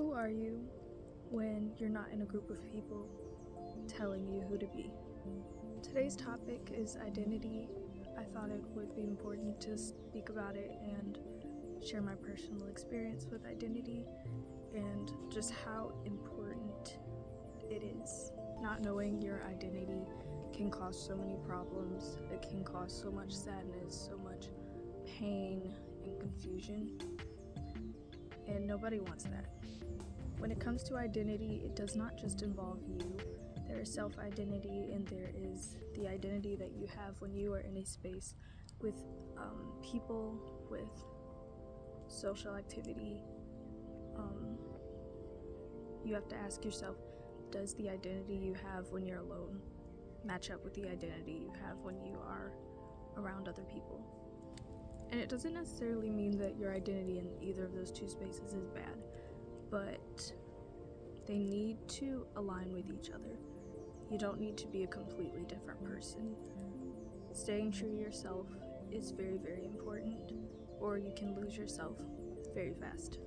Who are you when you're not in a group of people telling you who to be? Today's topic is identity. I thought it would be important to speak about it and share my personal experience with identity and just how important it is. Not knowing your identity can cause so many problems. It can cause so much sadness, so much pain and confusion, and nobody wants that. When it comes to identity, it does not just involve you. There is self-identity, and there is the identity that you have when you are in a space with people, with social activity. You have to ask yourself, does the identity you have when you're alone match up with the identity you have when you are around other people? And it doesn't necessarily mean that your identity in either of those two spaces is bad, but they need to align with each other. You don't need to be a completely different person. Staying true to yourself is very, very important, or you can lose yourself very fast.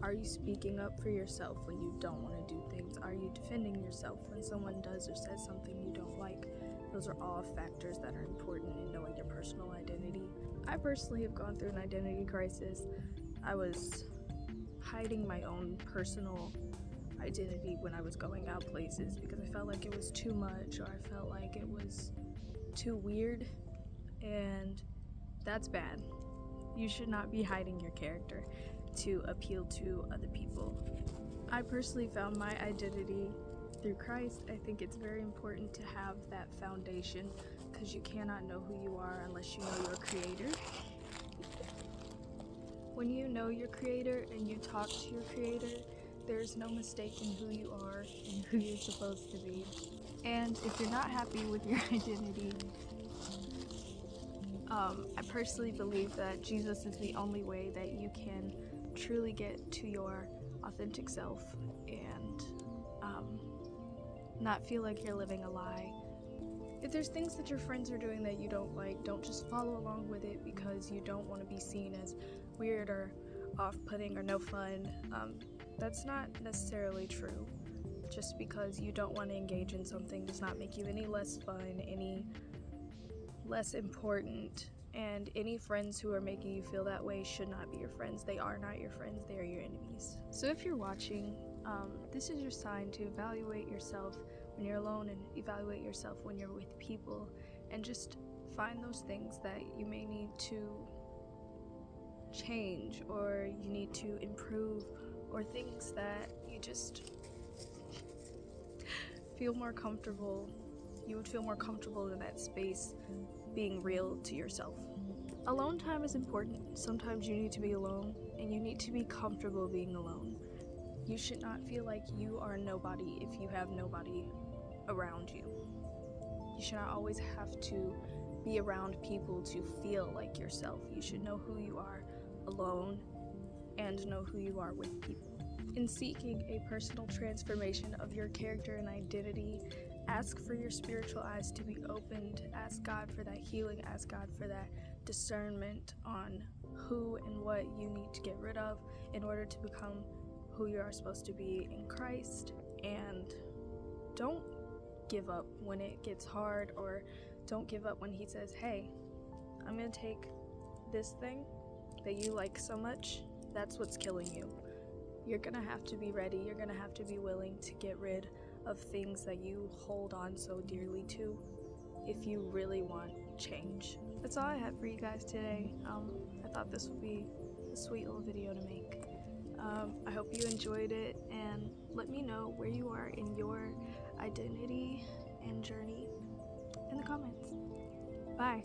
Are you speaking up for yourself when you don't want to do things? Are you defending yourself when someone does or says something you don't like? Those are all factors that are important in knowing your personal identity. I personally have gone through an identity crisis. I was hiding my own personal identity when I was going out places because I felt like it was too much, or I felt like it was too weird, and that's bad. You should not be hiding your character to appeal to other people. I personally found my identity through Christ. I think it's very important to have that foundation because you cannot know who you are unless you know your Creator. When you know your Creator and you talk to your Creator, there's no mistaking who you are and who you're supposed to be. And if you're not happy with your identity, I personally believe that Jesus is the only way that you can truly get to your authentic self and not feel like you're living a lie. If there's things that your friends are doing that you don't like, don't just follow along with it because you don't want to be seen as weird or off-putting or no fun. That's not necessarily true. Just because you don't want to engage in something does not make you any less fun, any less important, and any friends who are making you feel that way should not be your friends. They are not your friends, they are your enemies. So if you're watching, this is your sign to evaluate yourself when you're alone and evaluate yourself when you're with people, and just find those things that you may need to change or you need to improve, or things that you just feel more comfortable. You would feel more comfortable in that space being real to yourself. Alone time is important. Sometimes you need to be alone, and you need to be comfortable being alone. You should not feel like you are nobody if you have nobody around you. You should not always have to be around people to feel like yourself. You should know who you are alone and know who you are with people. In seeking a personal transformation of your character and identity, ask for your spiritual eyes to be opened. Ask God for that healing. Ask God for that discernment on who and what you need to get rid of in order to become who you are supposed to be in Christ. And don't give up when it gets hard, or don't give up when He says, hey, I'm going to take this thing that you like so much, that's what's killing you. You're going to have to be ready. You're going to have to be willing to get rid of things that you hold on so dearly to if you really want change. That's all I have for you guys today. I thought this would be a sweet little video to make. I hope you enjoyed it, and let me know where you are in your identity and journey in the comments. Bye.